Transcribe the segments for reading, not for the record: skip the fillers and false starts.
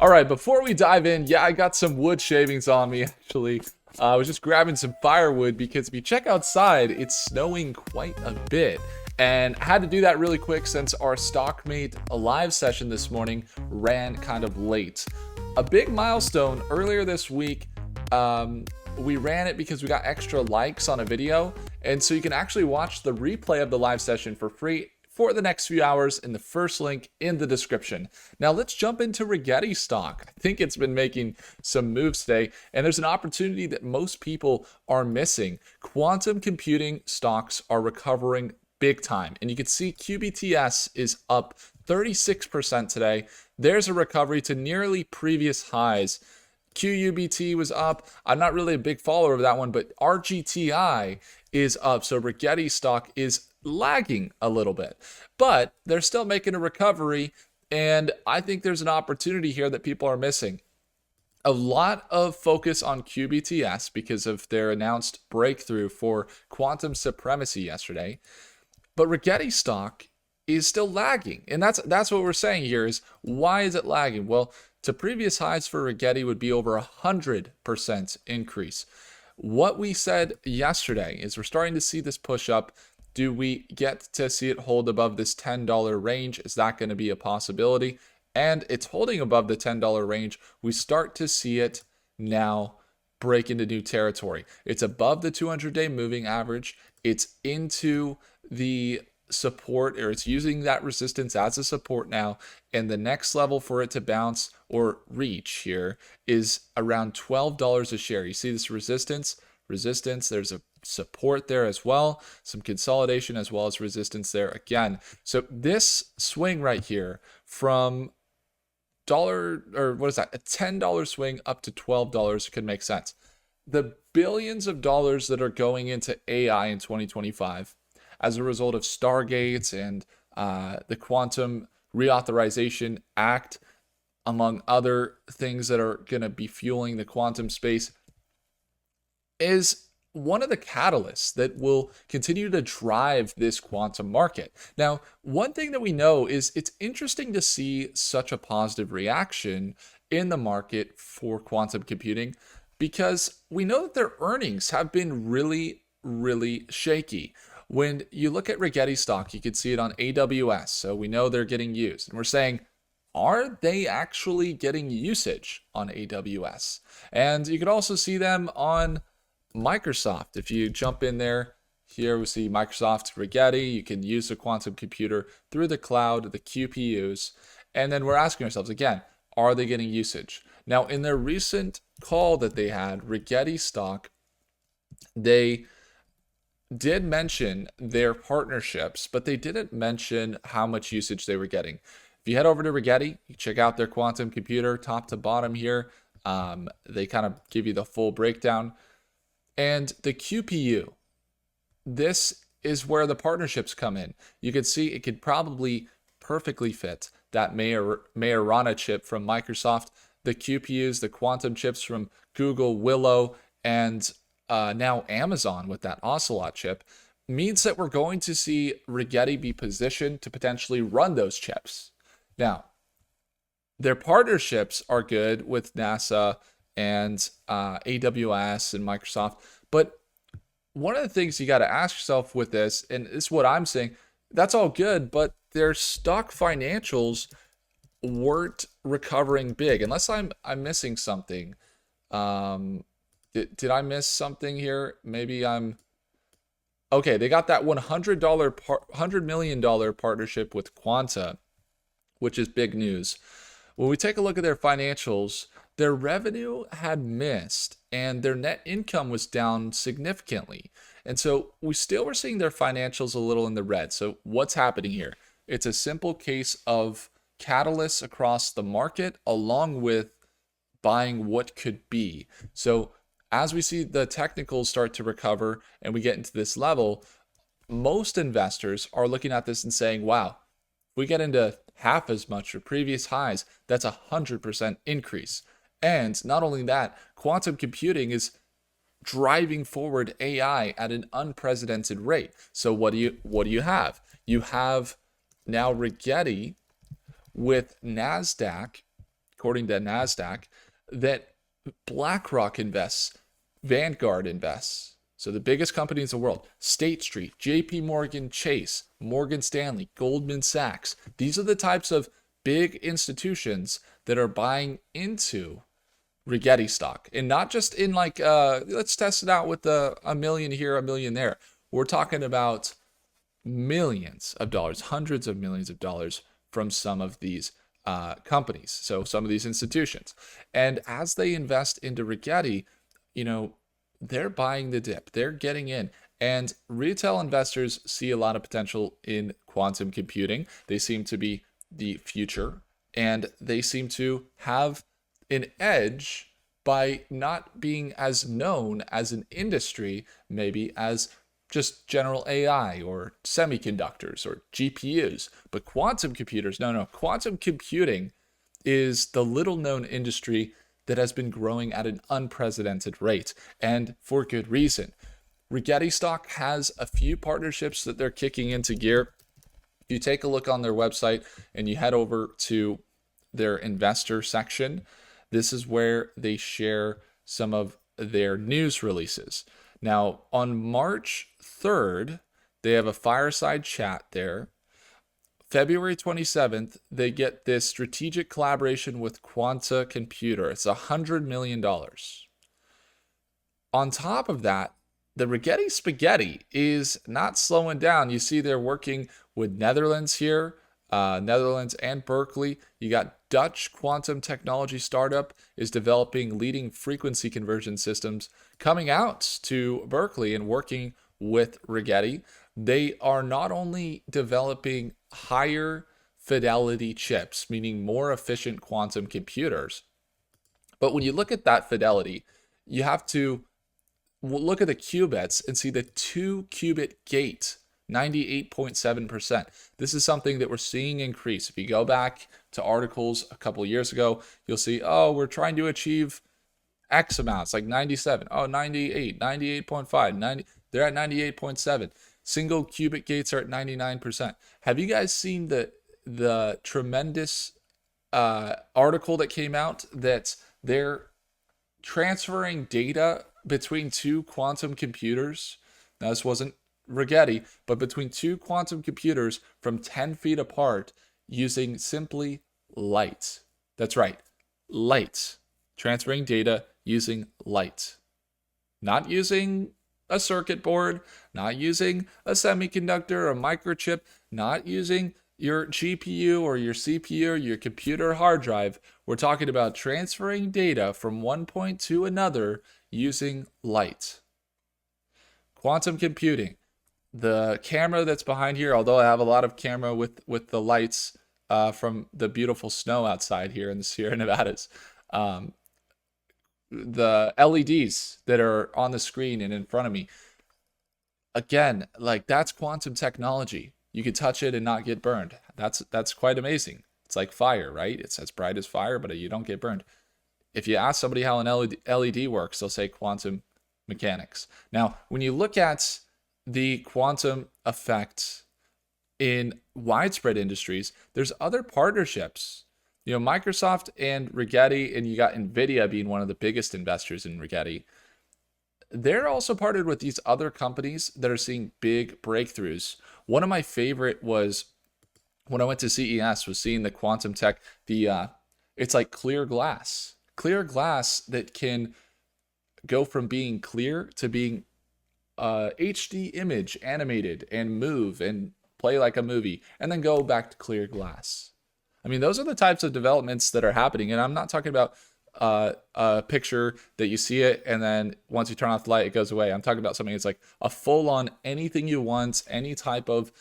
All right, before we dive in, yeah, I got some wood shavings on me actually. I was just grabbing some firewood because if you check outside, it's snowing quite a bit. And I had to do that really quick since our Stockmate live session this morning ran kind of late. A big milestone earlier this week, we ran it because we got extra likes on a video. And so you can actually watch the replay of the live session for free for the next few hours in the first link in the description. Now let's jump into Rigetti stock. I think it's been making some moves today, and there's an opportunity that most people are missing. Quantum computing stocks are recovering big time, and you can see QBTS is up 36% today. There's a recovery to nearly previous highs. QUBT was up. I'm not really a big follower of that one, but RGTI is up. So Rigetti stock is lagging a little bit, but they're still making a recovery. And I think there's an opportunity here that people are missing. A lot of focus on QBTS because of their announced breakthrough for quantum supremacy yesterday. But Rigetti stock is still lagging. And that's what we're saying here is, why is it lagging? Well, to previous highs for Rigetti would be over 100% increase. What we said yesterday is we're starting to see this push up. Do we get to see it hold above this $10 range? Is that going to be a possibility? And it's holding above the $10 range. We start to see it now break into new territory. It's above the 200-day moving average. It's into the support, or it's using that resistance as a support now. And the next level for it to bounce or reach here is around $12 a share. You see this resistance, there's a support there as well, some consolidation as well as resistance there again. So this swing right here from dollar, or what is that, a $10 swing up to $12 could make sense. The billions of dollars that are going into AI in 2025 as a result of Stargate and the Quantum Reauthorization Act, among other things that are going to be fueling the quantum space, is one of the catalysts that will continue to drive this quantum market. Now, one thing that we know is it's interesting to see such a positive reaction in the market for quantum computing, because we know that their earnings have been really, really shaky. When you look at Rigetti stock, you can see it on AWS, so we know they're getting used. And we're saying, are they actually getting usage on AWS? And you could also see them on Microsoft. If you jump in there, here we see Microsoft Rigetti. You can use the quantum computer through the cloud, the QPUs. And then we're asking ourselves again, are they getting usage? Now, in their recent call that they had, Rigetti stock, they did mention their partnerships, but they didn't mention how much usage they were getting. If you head over to Rigetti, you check out their quantum computer top to bottom here. They kind of give you the full breakdown. And the QPU, this is where the partnerships come in. You can see it could probably perfectly fit that Majorana chip from Microsoft, the QPUs, the quantum chips from Google, Willow, and now Amazon with that Ocelot chip, means that we're going to see Rigetti be positioned to potentially run those chips. Now, their partnerships are good with NASA and AWS and Microsoft. But one of the things you got to ask yourself with this, and this is what I'm saying, that's all good, but their stock financials weren't recovering big, unless I'm missing something. Did I miss something here? Maybe I'm... Okay, they got that $100 million partnership with Quanta, which is big news. When we take a look at their financials, their revenue had missed and their net income was down significantly. And so we still were seeing their financials a little in the red. So what's happening here? It's a simple case of catalysts across the market along with buying what could be. So as we see the technicals start to recover and we get into this level, most investors are looking at this and saying, wow, if we get into half as much or previous highs, that's 100% increase. And not only that, quantum computing is driving forward AI at an unprecedented rate. So what do you have? You have now Rigetti with NASDAQ according to NASDAQ, that BlackRock invests, Vanguard invests. So the biggest companies in the world, State Street, JP Morgan Chase, Morgan Stanley, Goldman Sachs. These are the types of big institutions that are buying into Rigetti stock. And not just in like, let's test it out with a million here, a million there. We're talking about millions of dollars, hundreds of millions of dollars from some of these companies. So some of these institutions. And as they invest into Rigetti, they're buying the dip. They're getting in. And retail investors see a lot of potential in quantum computing. They seem to be the future, and they seem to have an edge by not being as known as an industry, maybe as just general AI or semiconductors or GPUs. But quantum computers, no, quantum computing is the little known industry that has been growing at an unprecedented rate, and for good reason. Rigetti stock has a few partnerships that they're kicking into gear. If you take a look on their website and you head over to their investor section, this is where they share some of their news releases. Now, on March 3rd, they have a fireside chat there. February 27th, they get this strategic collaboration with Quanta Computer. It's $100 million. On top of that, the Rigetti spaghetti is not slowing down. You see they're working with Netherlands here, Netherlands and Berkeley. You got Dutch quantum technology startup is developing leading frequency conversion systems, coming out to Berkeley and working with Rigetti. They are not only developing higher fidelity chips, meaning more efficient quantum computers, but when you look at that fidelity, you have to look at the qubits and see the 2-qubit gate, 98.7%. This is something that we're seeing increase. If you go back to articles a couple of years ago, you'll see, we're trying to achieve X amounts, like 97, 98, 98.5, 90, they're at 98.7. Single qubit gates are at 99%. Have you guys seen the tremendous article that came out that they're transferring data between two quantum computers? Now, this wasn't Rigetti, but between two quantum computers from 10 feet apart using simply light. That's right, light. Transferring data using light. Not using a circuit board, not using a semiconductor, a microchip, not using your GPU or your CPU or your computer hard drive. We're talking about transferring data from one point to another using light. Quantum computing. The camera that's behind here, although I have a lot of camera with the lights from the beautiful snow outside here in the Sierra Nevadas, the LEDs that are on the screen and in front of me, again, like that's quantum technology. You can touch it and not get burned. That's quite amazing. It's like fire, right? It's as bright as fire, but you don't get burned. If you ask somebody how an LED works, they'll say quantum mechanics. Now, when you look at the quantum effect in widespread industries, there's other partnerships. Microsoft and Rigetti, and you got NVIDIA being one of the biggest investors in Rigetti. They're also partnered with these other companies that are seeing big breakthroughs. One of my favorite was when I went to CES, was seeing the quantum tech, it's like clear glass that can go from being clear to being HD image animated and move and play like a movie, and then go back to clear glass. I mean, those are the types of developments that are happening. And I'm not talking about a picture that you see it and then once you turn off the light, it goes away. I'm talking about something that's like a full-on anything you want, any type of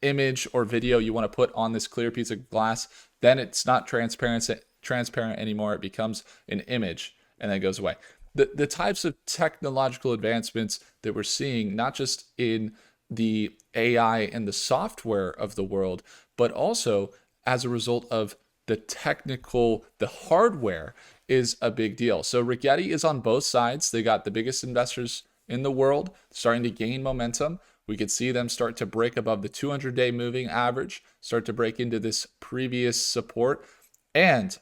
image or video you want to put on this clear piece of glass. Then it's not transparent anymore. It becomes an image and then it goes away. The types of technological advancements that we're seeing, not just in the AI and the software of the world, but also as a result of the hardware, is a big deal. So Rigetti is on both sides. They got the biggest investors in the world starting to gain momentum. We could see them start to break above the 200-day moving average, start to break into this previous support. And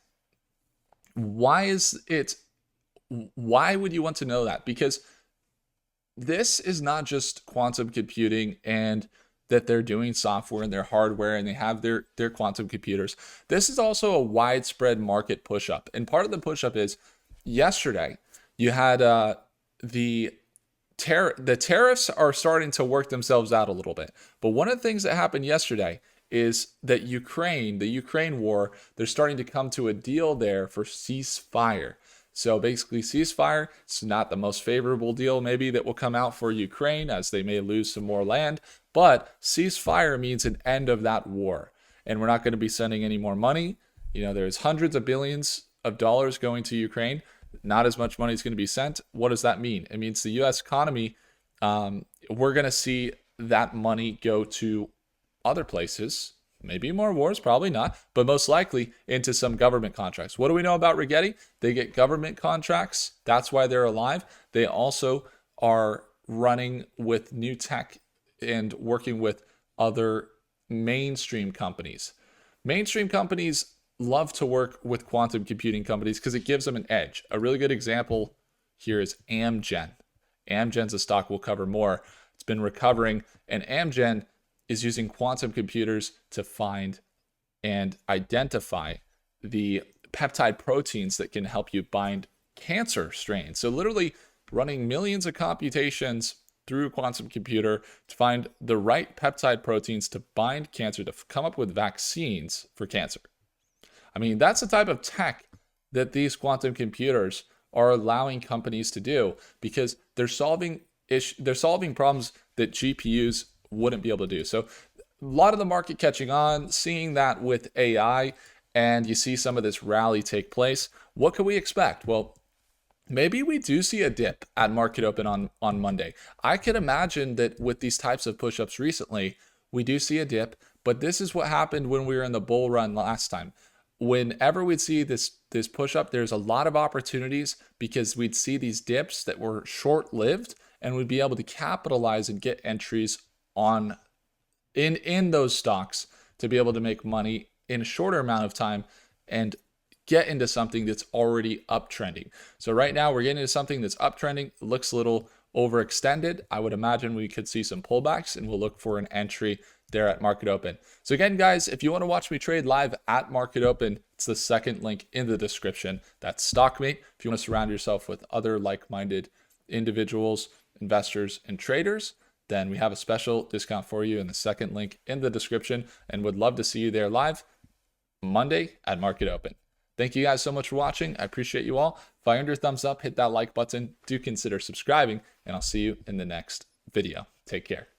Why is it? Why would you want to know that? Because this is not just quantum computing and that they're doing software and their hardware and they have their quantum computers. This is also a widespread market push up. And part of the push up is yesterday you had the the tariffs are starting to work themselves out a little bit. But one of the things that happened yesterday is that the Ukraine war, they're starting to come to a deal there for ceasefire. So basically, ceasefire, it's not the most favorable deal maybe that will come out for Ukraine as they may lose some more land, but ceasefire means an end of that war. And we're not going to be sending any more money. There's hundreds of billions of dollars going to Ukraine. Not as much money is going to be sent. What does that mean? It means the U.S. economy, we're going to see that money go to other places, maybe more wars, probably not, but most likely into some government contracts. What do we know about Rigetti? They get government contracts. That's why they're alive. They also are running with new tech and working with other mainstream companies. Mainstream companies love to work with quantum computing companies because it gives them an edge. A really good example here is Amgen. Amgen's a stock we'll cover more. It's been recovering, and Amgen is using quantum computers to find and identify the peptide proteins that can help you bind cancer strains. So literally running millions of computations through a quantum computer to find the right peptide proteins to bind cancer, to come up with vaccines for cancer. I mean, that's the type of tech that these quantum computers are allowing companies to do because they're solving problems that GPUs wouldn't be able to do. So a lot of the market catching on, seeing that with AI, and you see some of this rally take place. What can we expect? Well, maybe we do see a dip at market open on Monday. I could imagine that with these types of push-ups recently, we do see a dip, but this is what happened when we were in the bull run last time. Whenever we'd see this push-up, there's a lot of opportunities because we'd see these dips that were short-lived and we'd be able to capitalize and get entries on in those stocks to be able to make money in a shorter amount of time and get into something that's already uptrending. So right now we're getting into something that's uptrending. It looks a little overextended. I would imagine we could see some pullbacks and we'll look for an entry there at market open. So again, guys, if you want to watch me trade live at market open, it's the second link in the description. That's StockMate. If you want to surround yourself with other like-minded individuals, investors, and traders, then we have a special discount for you in the second link in the description and would love to see you there live Monday at market open. Thank you guys so much for watching. I appreciate you all. If I earned your thumbs up, hit that like button. Do consider subscribing, and I'll see you in the next video. Take care.